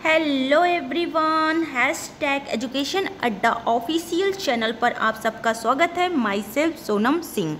Hello everyone, hashtag education अड्डा official channel पर आप सबका स्वागत है। My self Sonam Singh.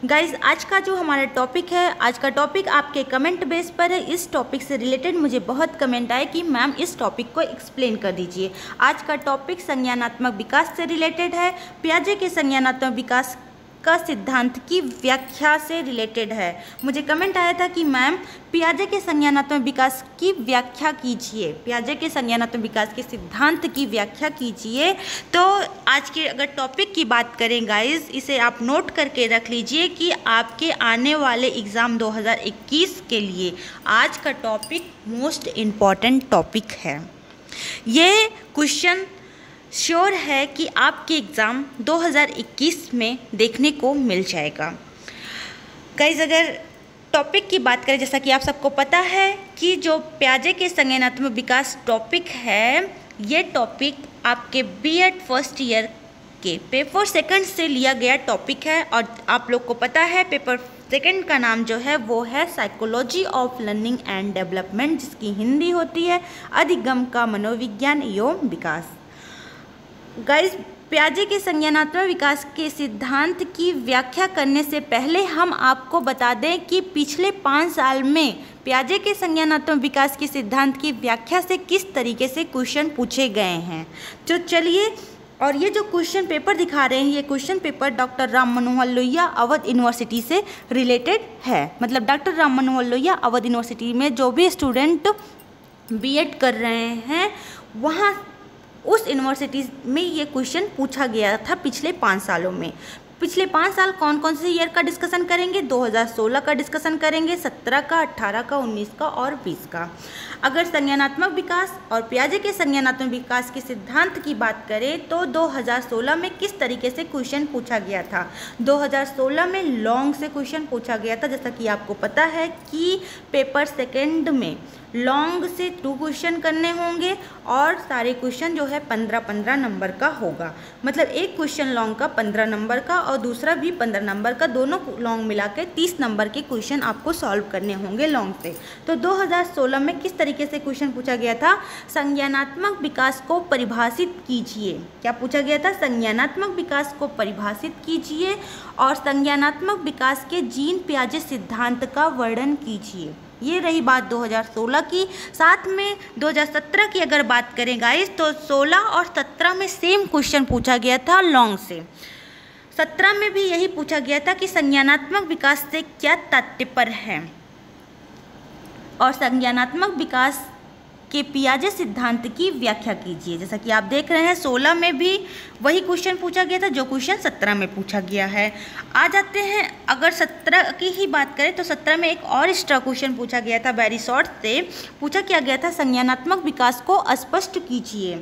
Guys, आज का जो हमारा टॉपिक है, आज का टॉपिक आपके कमेंट बेस पर है। इस टॉपिक से रिलेटेड मुझे बहुत कमेंट आए कि मैम इस टॉपिक को एक्सप्लेन कर दीजिए। आज का टॉपिक संज्ञानात्मक विकास से रिलेटेड है। पियाजे के संज्ञानात्मक विकास का सिद्धांत की व्याख्या से रिलेटेड है। मुझे कमेंट आया था कि मैम पियाजे के संज्ञानात्मक विकास की व्याख्या कीजिए, पियाजे के संज्ञानात्मक विकास के सिद्धांत की व्याख्या कीजिए। तो आज के अगर टॉपिक की बात करें गाइस, इसे आप नोट करके रख लीजिए कि आपके आने वाले एग्ज़ाम 2021 के लिए आज का टॉपिक मोस्ट इम्पॉर्टेंट टॉपिक है। ये क्वेश्चन श्योर है कि आपके एग्ज़ाम 2021 में देखने को मिल जाएगा। गाइस, अगर टॉपिक की बात करें, जैसा कि आप सबको पता है कि जो पियाजे के संज्ञानात्मक विकास टॉपिक है, ये टॉपिक आपके बीएड फर्स्ट ईयर के पेपर सेकंड से लिया गया टॉपिक है। और आप लोग को पता है पेपर सेकंड का नाम जो है वो है psychology of learning and development, जिसकी हिंदी होती है अधिगम का मनोविज्ञान एवं विकास। गाइस, पियाजे के संज्ञानात्मक विकास के सिद्धांत की व्याख्या करने से पहले हम आपको बता दें कि पिछले 5 साल में पियाजे के संज्ञानात्मक विकास के सिद्धांत की व्याख्या से किस तरीके से क्वेश्चन पूछे गए हैं। तो चलिए, और ये जो क्वेश्चन पेपर दिखा रहे हैं, ये question paper doctor Ram Manohar Lohia Awadh university से रिलेटेड है। मतलब डॉक्टर राम मनोहर लोहिया अवध यूनिवर्सिटी में जो भी स्टूडेंट बीएड कर रहे हैं, वहाँ उस यूनिवर्सिटी में ये क्वेश्चन पूछा गया था पिछले 5 सालों में। पिछले 5 साल कौन कौन से ईयर का डिस्कशन करेंगे? 2016 का डिस्कशन करेंगे, 17 का, 18 का, 19 का और 20 का। अगर संज्ञानात्मक विकास और पियाजे के संज्ञानात्मक विकास के सिद्धांत की बात करें तो 2016 में किस तरीके से क्वेश्चन पूछा गया था? 2016 में लॉन्ग से क्वेश्चन पूछा गया था। जैसा कि आपको पता है कि पेपर सेकेंड में लॉन्ग से 2 क्वेश्चन करने होंगे और सारे क्वेश्चन जो है 15-15 नंबर का होगा। मतलब एक क्वेश्चन लॉन्ग का 15 नंबर का और दूसरा भी 15 नंबर का, दोनों लॉन्ग मिला के 30 नंबर के क्वेश्चन आपको सॉल्व करने होंगे लॉन्ग से। तो 2016 में किस तरीके से क्वेश्चन पूछा गया था? संज्ञानात्मक विकास को परिभाषित कीजिए। क्या पूछा गया था? संज्ञानात्मक विकास को परिभाषित कीजिए और संज्ञानात्मक विकास के जीन पियाजे सिद्धांत का वर्णन कीजिए। ये रही बात 2016 की। साथ में 2017 की अगर बात करें गाइस, तो 16 और 17 में सेम क्वेश्चन पूछा गया था लॉन्ग से। 17 में भी यही पूछा गया था कि संज्ञानात्मक विकास से क्या तात्पर्य है और संज्ञानात्मक विकास के पियाजे सिद्धांत की व्याख्या कीजिए। जैसा कि आप देख रहे हैं 16 में भी वही क्वेश्चन पूछा गया था जो क्वेश्चन 17 में पूछा गया है। आ जाते हैं, अगर 17 की ही बात करें तो 17 में एक और एक्स्ट्रा क्वेश्चन पूछा गया था, वेरी शॉर्ट से पूछा क्या गया था, संज्ञानात्मक विकास को स्पष्ट कीजिए।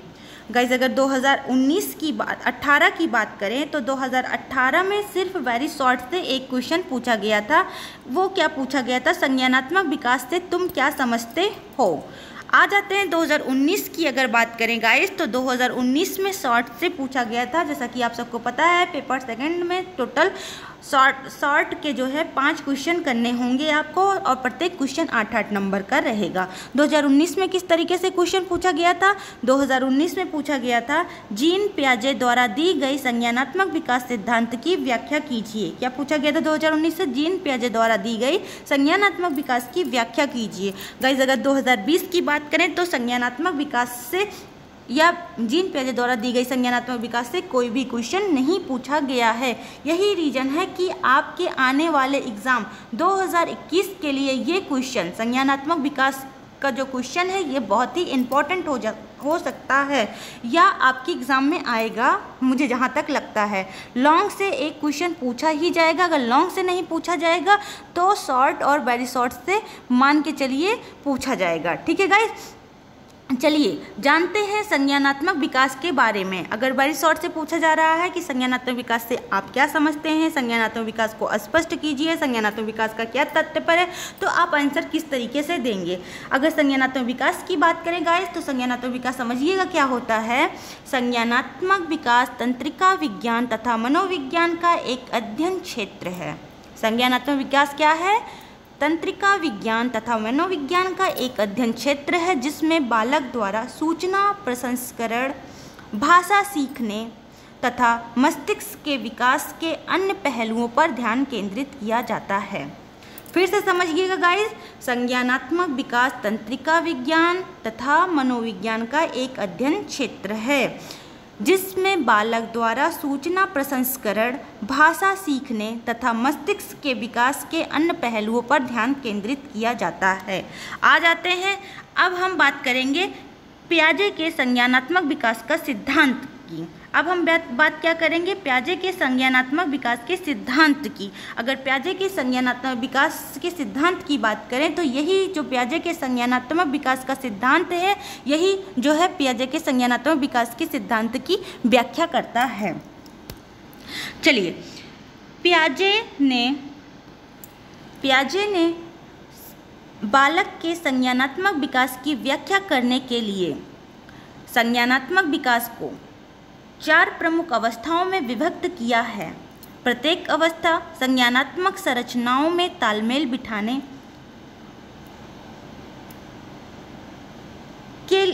गाइज, अगर 2019 की बात 18 की बात करें तो 2018 में सिर्फ वेरी शॉर्ट से एक क्वेश्चन पूछा गया था। वो क्या पूछा गया था? संज्ञानात्मक विकास से तुम क्या समझते हो। आ जाते हैं 2019 की अगर बात करें गाइस, तो 2019 में शॉर्ट से पूछा गया था। जैसा कि आप सबको पता है पेपर सेकंड में टोटल शॉर्ट के जो है 5 क्वेश्चन करने होंगे आपको और प्रत्येक क्वेश्चन 8-8 नंबर का रहेगा। 2019 में किस तरीके से क्वेश्चन पूछा गया था? 2019 में पूछा गया था जीन पियाजे द्वारा दी गई संज्ञानात्मक विकास सिद्धांत की व्याख्या कीजिए। क्या पूछा गया था 2019 से? जीन पियाजे द्वारा दी गई संज्ञानात्मक विकास की व्याख्या कीजिए। गाइस, अगर 2020 की बात करें तो संज्ञानात्मक विकास से या जीन पियाजे द्वारा दी गई संज्ञानात्मक विकास से कोई भी क्वेश्चन नहीं पूछा गया है। यही रीज़न है कि आपके आने वाले एग्ज़ाम 2021 के लिए ये क्वेश्चन संज्ञानात्मक विकास का जो क्वेश्चन है ये बहुत ही इम्पॉर्टेंट हो सकता है या आपके एग्ज़ाम में आएगा। मुझे जहाँ तक लगता है लॉन्ग से एक क्वेश्चन पूछा ही जाएगा। अगर लॉन्ग से नहीं पूछा जाएगा तो शॉर्ट और वेरी शॉर्ट से मान के चलिए पूछा जाएगा। ठीक है गाइस, चलिए जानते हैं संज्ञानात्मक विकास के बारे में। अगर वेरी शॉर्ट से पूछा जा रहा है कि संज्ञानात्मक विकास से आप क्या समझते हैं, संज्ञानात्मक विकास को स्पष्ट कीजिए, संज्ञानात्मक विकास का क्या तात्पर्य है, तो आप आंसर किस तरीके से देंगे। अगर संज्ञानात्मक विकास की बात करें गाइस, तो संज्ञानात्मक विकास समझिएगा क्या होता है। संज्ञानात्मक विकास तंत्रिका विज्ञान तथा मनोविज्ञान का एक अध्ययन क्षेत्र है। संज्ञानात्मक विकास क्या है? तंत्रिका विज्ञान तथा मनोविज्ञान का एक अध्ययन क्षेत्र है जिसमें बालक द्वारा सूचना प्रसंस्करण, भाषा सीखने तथा मस्तिष्क के विकास के अन्य पहलुओं पर ध्यान केंद्रित किया जाता है। फिर से समझिएगा गाइस, संज्ञानात्मक विकास तंत्रिका विज्ञान तथा मनोविज्ञान का एक अध्ययन क्षेत्र है जिसमें बालक द्वारा सूचना प्रसंस्करण, भाषा सीखने तथा मस्तिष्क के विकास के अन्य पहलुओं पर ध्यान केंद्रित किया जाता है। आ जाते हैं, अब हम बात करेंगे पियाजे के संज्ञानात्मक विकास का सिद्धांत की। अब हम बात क्या करेंगे, पियाजे के संज्ञानात्मक विकास के सिद्धांत की। अगर पियाजे के संज्ञानात्मक विकास के सिद्धांत की बात करें तो यही जो पियाजे के संज्ञानात्मक विकास का सिद्धांत है, यही जो है पियाजे के संज्ञानात्मक विकास के सिद्धांत की व्याख्या करता है। चलिए, पियाजे ने बालक के संज्ञानात्मक विकास की व्याख्या करने के लिए संज्ञानात्मक विकास को 4 प्रमुख अवस्थाओं में विभक्त किया है। प्रत्येक अवस्था संज्ञानात्मक संरचनाओं में तालमेल बिठाने के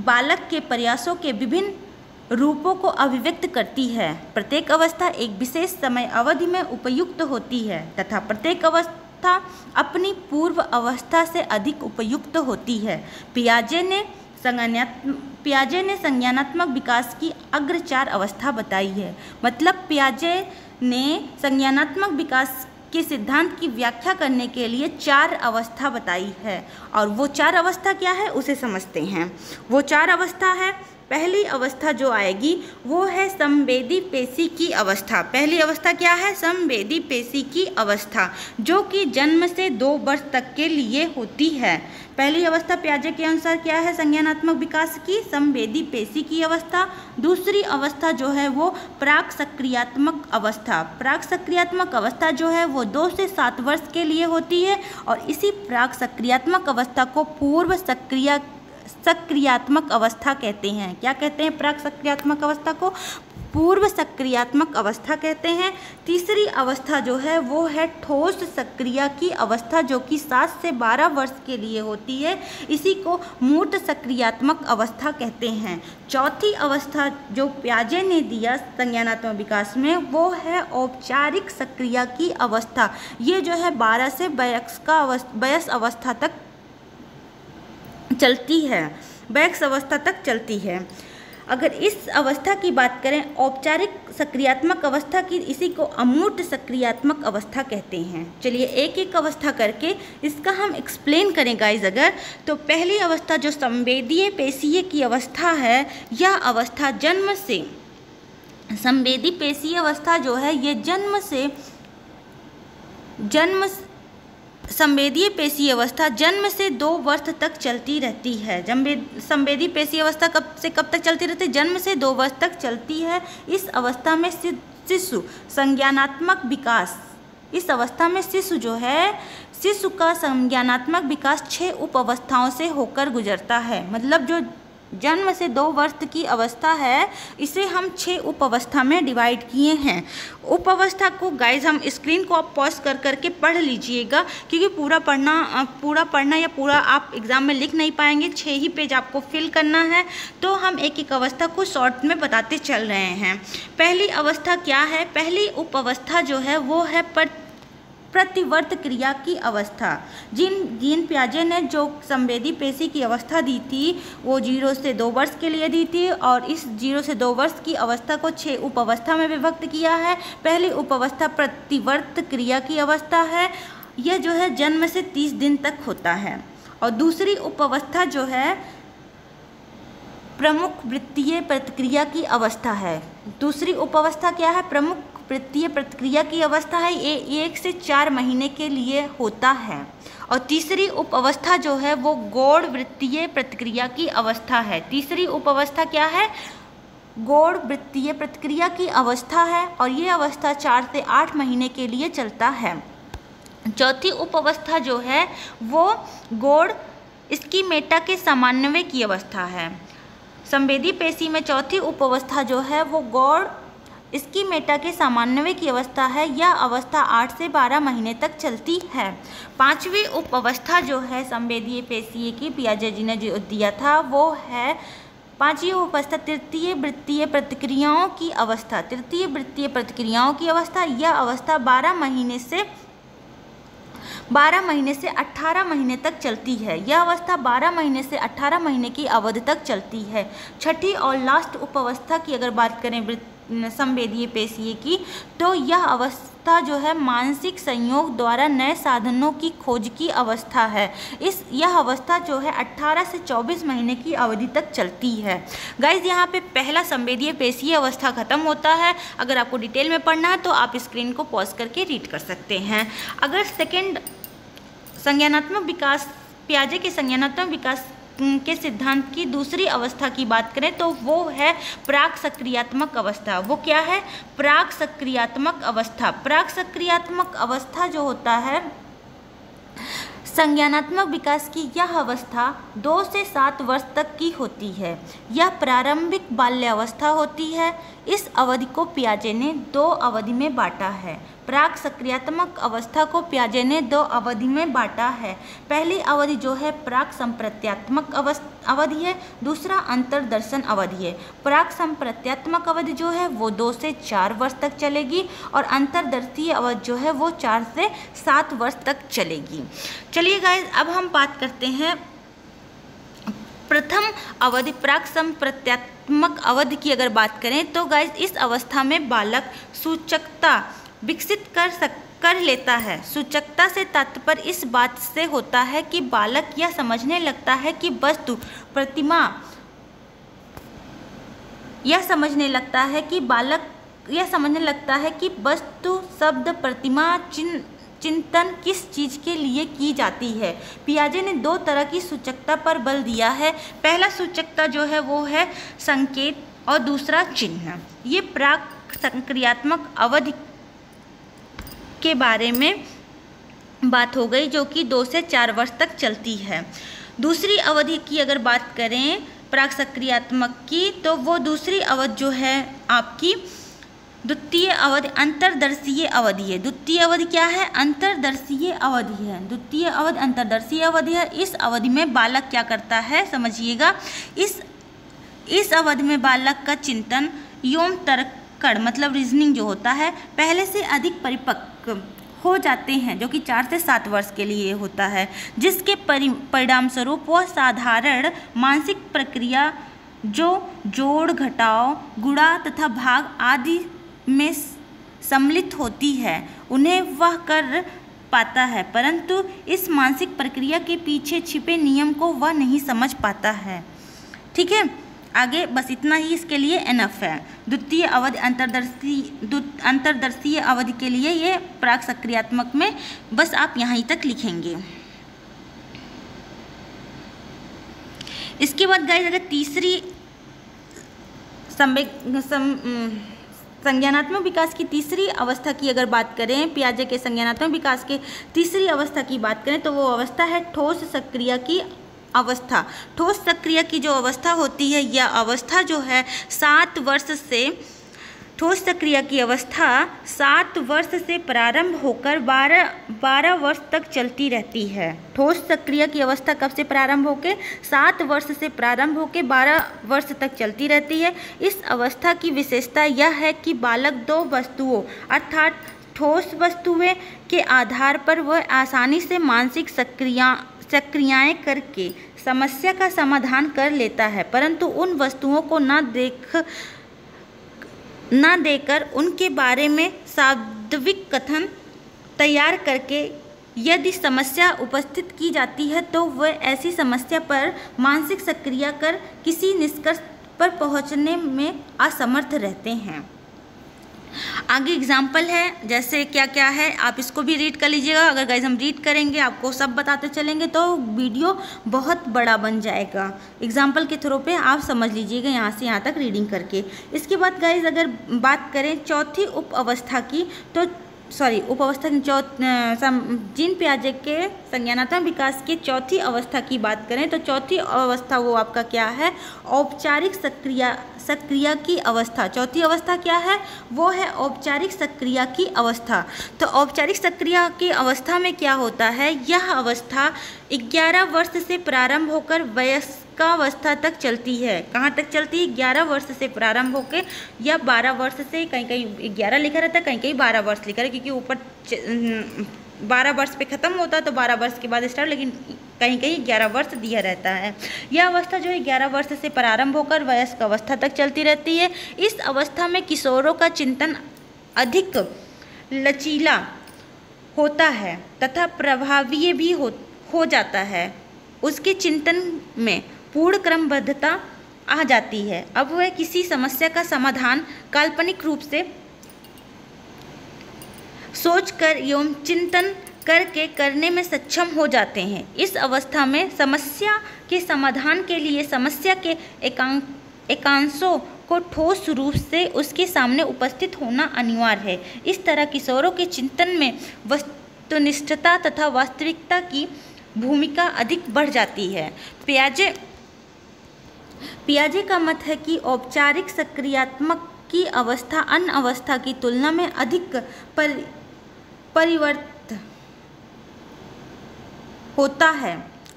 बालक के प्रयासों के विभिन्न रूपों को अभिव्यक्त करती है। प्रत्येक अवस्था एक विशेष समय अवधि में उपयुक्त होती है तथा प्रत्येक अवस्था अपनी पूर्व अवस्था से अधिक उपयुक्त होती है। पियाजे ने संज्ञानात्मक विकास की अग्र 4 अवस्था बताई है। मतलब पियाजे ने संज्ञानात्मक विकास के सिद्धांत की व्याख्या करने के लिए 4 अवस्था बताई है, और वो 4 अवस्था क्या है उसे समझते हैं। वो 4 अवस्था है, पहली अवस्था जो आएगी वो है संवेदी पेशी की अवस्था। पहली अवस्था क्या है, संवेदी पेशी की अवस्था, जो कि जन्म से 2 वर्ष तक के लिए होती है। पहली अवस्था पियाजे के अनुसार क्या है, संज्ञानात्मक विकास की संवेदी पेशी की अवस्था। दूसरी अवस्था जो है वो प्राक सक्रियात्मक अवस्था। प्राक सक्रियात्मक अवस्था जो है वो 2 से 7 वर्ष के लिए होती है, और इसी प्राक सक्रियात्मक अवस्था को पूर्व सक्रियात्मक अवस्था कहते हैं। क्या कहते हैं, प्राक सक्रियात्मक अवस्था को पूर्व सक्रियात्मक अवस्था कहते हैं। तीसरी अवस्था जो है वो है ठोस सक्रिया की अवस्था, जो कि 7 से 12 वर्ष के लिए होती है। इसी को मूर्त सक्रियात्मक अवस्था कहते हैं। चौथी अवस्था जो पियाजे ने दिया संज्ञानात्मक विकास में वो है औपचारिक सक्रिया की अवस्था। ये जो है 12 से वयस्क अवस्था तक चलती है, वयस्क अवस्था तक चलती है। अगर इस अवस्था की बात करें, औपचारिक सक्रियात्मक अवस्था की, इसी को अमूर्त सक्रियात्मक अवस्था कहते हैं। चलिए एक एक अवस्था करके इसका हम एक्सप्लेन करें गाइस। अगर तो पहली अवस्था जो संवेदीय पेशीय की अवस्था है, यह अवस्था जन्म से, संवेदी पेशीय अवस्था जो है ये संवेदीय पेशी अवस्था जन्म से 2 वर्ष तक चलती रहती है। संवेदी पेशी अवस्था कब से कब तक चलती रहती है, जन्म से 2 वर्ष तक चलती है। इस अवस्था में शिशु संज्ञानात्मक विकास, इस अवस्था में शिशु जो है, शिशु का संज्ञानात्मक विकास 6 उप अवस्थाओं से होकर गुजरता है। मतलब जो जन्म से 2 वर्ष की अवस्था है, इसे हम 6 उप अवस्था में डिवाइड किए हैं। उप अवस्था को गाइज हम स्क्रीन को आप पॉज कर करके पढ़ लीजिएगा, क्योंकि पूरा पढ़ना या पूरा आप एग्ज़ाम में लिख नहीं पाएंगे। 6 ही पेज आपको फिल करना है, तो हम एक एक अवस्था को शॉर्ट में बताते चल रहे हैं। पहली अवस्था क्या है, पहली उप अवस्था जो है वो है प्रतिवर्त क्रिया की अवस्था। जीन पियाजे ने जो संवेदी पेशी की अवस्था दी थी वो 0 से 2 वर्ष के लिए दी थी, और इस 0 से 2 वर्ष की अवस्था को 6 उप अवस्था में विभक्त किया है। पहली उप अवस्था प्रतिवर्त क्रिया की अवस्था है, यह जो है जन्म से 30 दिन तक होता है। और दूसरी उप अवस्था जो है प्रमुख वृत्तीय प्रतिक्रिया की अवस्था है। दूसरी उप अवस्था क्या है, प्रमुख वृत्तीय प्रतिक्रिया की अवस्था है। ये 1 से 4 महीने के लिए होता है। और तीसरी उप अवस्था जो है वो गौड़ वृत्तीय प्रतिक्रिया की अवस्था है। तीसरी उप अवस्था क्या है, गौड़ वृत्तीय प्रतिक्रिया की अवस्था है, और ये अवस्था 4 से 8 महीने के लिए चलता है। चौथी उप अवस्था जो है वो गौड़ स्कीमेटा के समन्वय की अवस्था है। संवेदी पेशी में चौथी उप अवस्था जो है वो गौड़ इसकी मेटा के सामान्य की अवस्था है। यह अवस्था 8 से 12 महीने तक चलती है। पांचवी उप अवस्था जो है संवेदीय पेशीय की, पियाजे जी ने जो दिया था वो है पांचवी उप अवस्था तृतीय वृत्तीय प्रतिक्रियाओं की अवस्था। तृतीय वृत्तीय प्रतिक्रियाओं की अवस्था, यह अवस्था 12 महीने से 18 महीने तक चलती है। यह अवस्था 12 महीने से 18 महीने की अवधि तक चलती है। छठी और लास्ट उप अवस्था की अगर बात करें संवेदीय पेशीय की, तो यह अवस्था जो है मानसिक संयोग द्वारा नए साधनों की खोज की अवस्था है। यह अवस्था जो है 18 से 24 महीने की अवधि तक चलती है। गाइज यहाँ पे पहला संवेदीय पेशीय अवस्था खत्म होता है। अगर आपको डिटेल में पढ़ना है तो आप स्क्रीन को पॉज करके रीड कर सकते हैं। अगर सेकेंड संज्ञानात्मक विकास, पियाजे के संज्ञानात्मक विकास के सिद्धांत की दूसरी अवस्था की बात करें तो वो है प्राक सक्रियात्मक अवस्था। वो क्या है? प्राक सक्रियात्मक अवस्था। प्राक सक्रियात्मक अवस्था जो होता है संज्ञानात्मक विकास की, यह अवस्था 2 से 7 वर्ष तक की होती है। यह प्रारंभिक बाल्यावस्था होती है। इस अवधि को पियाजे ने 2 अवधि में बांटा है। प्राक सक्रियात्मक अवस्था को पियाजे ने 2 अवधि में बांटा है। पहली अवधि जो है प्राक संप्रत्यात्मक अवधि है, दूसरा अंतर्दर्शन अवधि है। प्राक संप्रत्यात्मक अवधि जो है वो 2 से 4 वर्ष तक चलेगी और अंतर्दर्शीय अवधि जो है वो 4 से 7 वर्ष तक चलेगी। चलिए गाइस, अब हम बात करते हैं प्रथम अवधि प्राक संप्रत्यात्मक अवधि की। अगर बात करें तो गाइस इस अवस्था में बालक सूचकता विकसित कर लेता है। सूचकता से तात्पर्य इस बात से होता है कि बालक यह समझने लगता है कि वस्तु प्रतिमा, यह समझने लगता है कि वस्तु शब्द प्रतिमा चिंतन किस चीज़ के लिए की जाती है। पियाजे ने 2 तरह की सूचकता पर बल दिया है। पहला सूचकता जो है वो है संकेत और दूसरा चिन्ह। ये प्राक सक्रियात्मक अवधि के बारे में बात हो गई जो कि 2 से 4 वर्ष तक चलती है। दूसरी अवधि की अगर बात करें प्राक सक्रियात्मक की, तो वो दूसरी अवधि जो है आपकी द्वितीय अवधि अंतर्दर्शीय अवधि है। द्वितीय अवधि क्या है? अंतर्दर्शीय अवधि है। द्वितीय अवधि अंतर्दर्शीय अवधि है। इस अवधि में बालक क्या करता है समझिएगा। इस अवधि में बालक का चिंतन एवं तर्कण मतलब रीजनिंग जो होता है पहले से अधिक परिपक्व हो जाते हैं, जो कि 4 से 7 वर्ष के लिए होता है, जिसके परिणाम स्वरूप वह साधारण मानसिक प्रक्रिया जो जोड़ घटाव गुणा तथा भाग आदि में सम्मिलित होती है उन्हें वह कर पाता है, परंतु इस मानसिक प्रक्रिया के पीछे छिपे नियम को वह नहीं समझ पाता है। ठीक है, आगे बस इतना ही इसके लिए एनफ है। द्वितीय अवधि अंतर्दर्शीय अवधि के लिए ये प्राक सक्रियात्मक में बस आप यहाँ तक लिखेंगे। इसके बाद गाइस अगर तीसरी संज्ञानात्मक विकास की तीसरी अवस्था की अगर बात करें, पियाजे के संज्ञानात्मक विकास के तीसरी अवस्था की बात करें तो वो अवस्था है ठोस सक्रिया की अवस्था। ठोस सक्रिया की जो अवस्था होती है यह अवस्था जो है 7 वर्ष से ठोस सक्रिया की अवस्था 7 वर्ष से प्रारंभ होकर 12 वर्ष तक चलती रहती है। ठोस सक्रिया की अवस्था कब से प्रारंभ होकर 7 वर्ष से प्रारंभ होकर 12 वर्ष तक चलती रहती है। इस अवस्था की विशेषता यह है कि बालक 2 वस्तुओं अर्थात ठोस वस्तुएं के आधार पर वह आसानी से मानसिक सक्रियाएं करके समस्या का समाधान कर लेता है, परंतु उन वस्तुओं को न देकर उनके बारे में शाब्दिक कथन तैयार करके यदि समस्या उपस्थित की जाती है तो वह ऐसी समस्या पर मानसिक सक्रिया कर किसी निष्कर्ष पर पहुंचने में असमर्थ रहते हैं। आगे एग्जाम्पल है, जैसे क्या क्या है आप इसको भी रीड कर लीजिएगा। अगर गाइज हम रीड करेंगे आपको सब बताते चलेंगे तो वीडियो बहुत बड़ा बन जाएगा। एग्जाम्पल के थ्रू पे आप समझ लीजिएगा यहाँ से यहाँ तक रीडिंग करके। इसके बाद गाइज अगर बात करें चौथी उप अवस्था की, तो उपावस्था जीन पियाजे के संज्ञानात्मक विकास के चौथी अवस्था की बात करें तो चौथी अवस्था वो आपका क्या है, औपचारिक सक्रिया की अवस्था। चौथी अवस्था क्या है, वो है औपचारिक सक्रिया की अवस्था। तो औपचारिक सक्रिया की अवस्था में क्या होता है, यह अवस्था 11 वर्ष से प्रारंभ होकर वयस्कावस्था तक चलती है। कहाँ तक चलती है, 11 वर्ष से प्रारंभ होकर या 12 वर्ष से, कहीं कहीं 11 लिखा रहता है, कहीं कहीं 12 वर्ष लिखा है, क्योंकि ऊपर 12 वर्ष पे ख़त्म होता है तो 12 वर्ष के बाद स्टार्ट, लेकिन कहीं कहीं 11 वर्ष दिया रहता है। यह अवस्था जो है 11 वर्ष से प्रारंभ होकर वयस्क अवस्था तक चलती रहती है। इस अवस्था में किशोरों का चिंतन अधिक लचीला होता है तथा प्रभावी भी हो जाता है। उसके चिंतन में पूर्ण क्रमबद्धता आ जाती है। अब वह किसी समस्या का समाधान काल्पनिक रूप से सोचकर एवं चिंतन करके करने में सक्षम हो जाते हैं। इस अवस्था में समस्या के समाधान के लिए समस्या के एकांशों को ठोस रूप से उसके सामने उपस्थित होना अनिवार्य है। इस तरह किशोरों के चिंतन में वस्तुनिष्ठता तथा वास्तविकता की भूमिका अधिक बढ़ जाती है। पियाजे का मत है कि औपचारिक सक्रियात्मक की अवस्था अन्य अवस्था की तुलना में अधिक परिवर्तित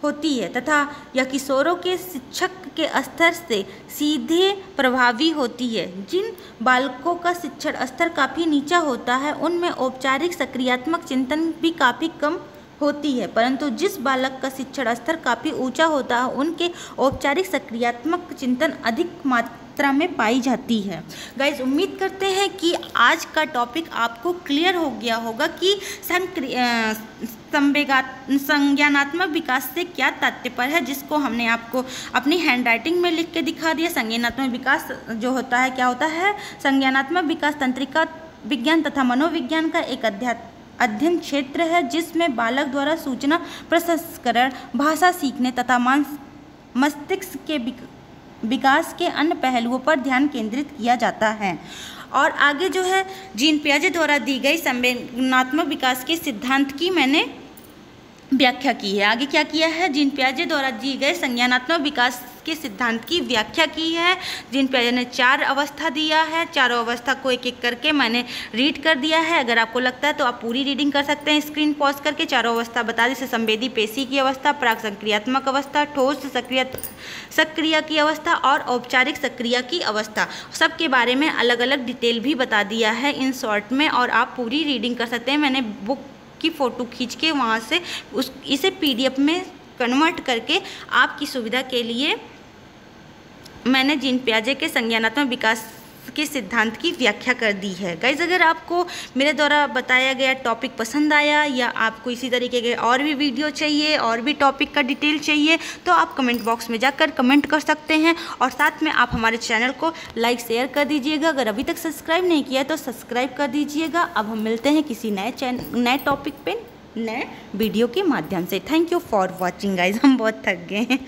होती है तथा यह किशोरों के शिक्षक के स्तर से सीधे प्रभावी होती है। जिन बालकों का शिक्षण स्तर काफ़ी नीचा होता है उनमें औपचारिक सक्रियात्मक चिंतन भी काफ़ी कम होती है, परंतु जिस बालक का शिक्षण स्तर काफ़ी ऊंचा होता है उनके औपचारिक सक्रियात्मक चिंतन अधिक मात्रा में पाई जाती है। गाइज, उम्मीद करते हैं कि आज का टॉपिक आपको क्लियर हो गया होगा कि संज्ञानात्मक विकास से क्या तात्पर्य है, जिसको हमने आपको अपनी हैंडराइटिंग में लिख के दिखा दिया। संज्ञानात्मक विकास जो होता है क्या होता है, संज्ञानात्मक विकास तंत्रिका विज्ञान तथा मनोविज्ञान का एक अध्ययन क्षेत्र है जिसमें बालक द्वारा सूचना प्रसंस्करण, भाषा सीखने तथा मस्तिष्क के विकास के अन्य पहलुओं पर ध्यान केंद्रित किया जाता है। और आगे जो है जीन पियाजे द्वारा दी गई संज्ञानात्मक विकास के सिद्धांत की मैंने व्याख्या की है। आगे क्या किया है, जीन पियाजे द्वारा दी गए संज्ञानात्मक विकास के सिद्धांत की व्याख्या की है। जीन पियाजे ने 4 अवस्था दिया है, चारों अवस्था को एक एक करके मैंने रीड कर दिया है। अगर आपको लगता है तो आप पूरी रीडिंग कर सकते हैं स्क्रीन पॉज करके। चारों अवस्था बता दी, जैसे संवेदी पेशी की अवस्था, प्राक संक्रियात्मक अवस्था, ठोस सक्रिया की अवस्था और औपचारिक सक्रिया की अवस्था। सबके बारे में अलग अलग डिटेल भी बता दिया है इन शॉर्ट में, और आप पूरी रीडिंग कर सकते हैं। मैंने बुक की फ़ोटो खींच के वहाँ से इसे PDF में कन्वर्ट करके आपकी सुविधा के लिए मैंने जीन पियाजे के संज्ञानात्मक विकास के सिद्धांत की व्याख्या कर दी है। गाइज, अगर आपको मेरे द्वारा बताया गया टॉपिक पसंद आया या आपको इसी तरीके के और भी वीडियो चाहिए और भी टॉपिक का डिटेल चाहिए तो आप कमेंट बॉक्स में जाकर कमेंट कर सकते हैं, और साथ में आप हमारे चैनल को लाइक शेयर कर दीजिएगा। अगर अभी तक सब्सक्राइब नहीं किया है तो सब्सक्राइब कर दीजिएगा। अब हम मिलते हैं किसी नए टॉपिक पे नए वीडियो के माध्यम से। Thank you for watching guys, हम बहुत थक गए हैं।